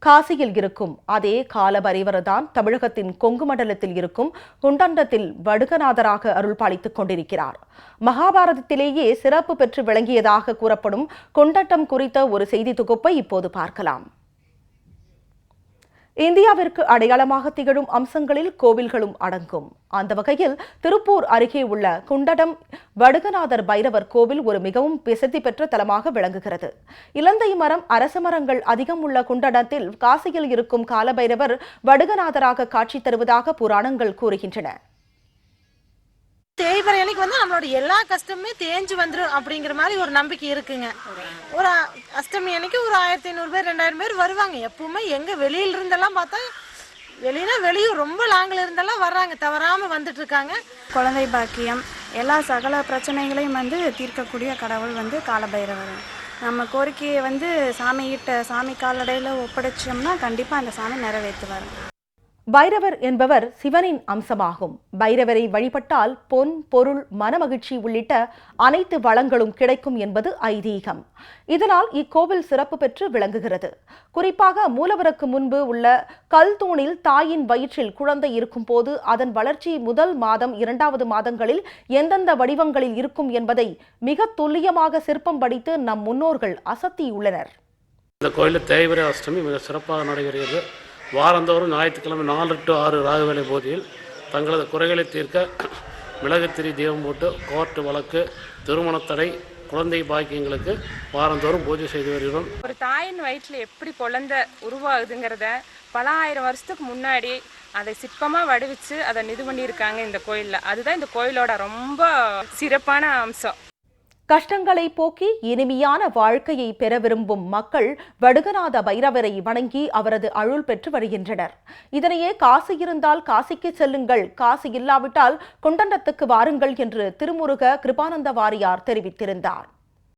காசியில் இருக்கும் அதே காலபைரவர்தான் தமிழகத்தின் கொங்கு மண்டலத்தில் இருக்கும் குண்டண்டத்தில் வடுகநாதராக அருள் பாலித்துக் கொண்டிருக்கிறார். மகாபாரதத்திலேயே சிறப்பு பெற்று விளங்கியதாக கூறப்படும் கொண்டட்டம் குறித்த ஒரு செய்தி தொகுப்பை இப்போது பார்க்கலாம். இந்தியாவிற்கு அடையாளமாக திகழும் அம்சங்களில் கோவில்களும் அடங்கும். அந்த வகையில் திருப்பூர் அருகே உள்ள குண்டடம் வடுகநாதர் பைரவர் கோவில் ஒரு மிகவும் பிரசித்தி பெற்ற தலமாக விளங்குகிறது. இலந்தை மரம், அரச மரங்கள் அதிகம் உள்ள குண்டடத்தில் காசியில் இருக்கும் காலபைரவர் வடுகநாதராக காட்சி தருவதாக புராணங்கள் கூறுகின்றன. தேய்பிறை அன்னைக்கு நம்மளோட எல்லா கஷ்டமுமே தேஞ்சு வந்துடும் அப்படிங்கிற மாதிரி ஒரு நம்பிக்கை இருக்குங்க. ஒரு அஷ்டமி அன்னைக்கு ஒரு 1500 பேர் 2000 பேர் வருவாங்க. எப்பவுமே எங்க வெளியில இருந்தெல்லாம் பார்த்தா வெளியூர் ரொம்ப லாங்கில் இருந்தெல்லாம் வர்றாங்க, தவறாம வந்துட்டு இருக்காங்க. குழந்தை பாக்கியம் எல்லா சகல பிரச்சனைகளையும் தீர்க்கக்கூடிய கடவுள் காலபைரவர். நம்ம கோரிக்கையை சாமி காலடையில் ஒப்படைச்சோம்னா கண்டிப்பா அந்த சாமி நிறைவேற்றுவார். பைரவர் என்பவர் சிவனின் அம்சமாகும். பைரவரை வழிபட்டால் பொன், பொருள், மனமகிழ்ச்சி உள்ளிட்ட அனைத்து வளங்களும் கிடைக்கும் என்பது ஐதீகம். இதனால் இக்கோவில் சிறப்பு பெற்று விளங்குகிறது. குறிப்பாக மூலவருக்கு முன்பு உள்ள கல் தூணில் தாயின் வயிற்றில் குழந்தை இருக்கும் போது அதன் வளர்ச்சி முதல் மாதம், 2வது மாதங்களில் எந்தெந்த வடிவங்களில் இருக்கும் என்பதை மிக துல்லியமாக சிற்பம் படித்து நம் முன்னோர்கள் அசத்தியுள்ளனர். இந்த கோயிலில் தேய்பிறை அஷ்டமி மிக சிறப்பாக நடைபெறுகிறது. வாரந்தோறும் ஞாயிற்றுக்கிழமை 4 to 6 ராகுவேளை போதியில் தங்களது குறைகளை தீர்க்க மிளகுத்திரி தீபம் போட்டு கோர்ட்டு வழக்கு, திருமணத்தடை, குழந்தை பாக்கியங்களுக்கு வாரந்தோறும் பூஜை செய்து வருகிறோம். ஒரு தாயின் வயிற்றில் எப்படி குழந்தை உருவாகுதுங்கிறத பல ஆயிரம் வருஷத்துக்கு முன்னாடி அதை சிற்பமாக வடிவிச்சு அதை இது பண்ணியிருக்காங்க இந்த கோயிலில். அதுதான் இந்த கோயிலோட ரொம்ப சிறப்பான அம்சம். கஷ்டங்களை போக்கி இனிமையான வாழ்க்கையை பெற விரும்பும் மக்கள் வடுகநாத பைரவரை வணங்கி அவரது அருள் பெற்று வருகின்றனர். இதனையே காசு இருந்தால் காசிக்கு செல்லுங்கள், காசு இல்லாவிட்டால் குண்டண்டத்துக்கு வாருங்கள் என்று திருமுருக கிருபானந்த வாரியார் தெரிவித்திருந்தார்.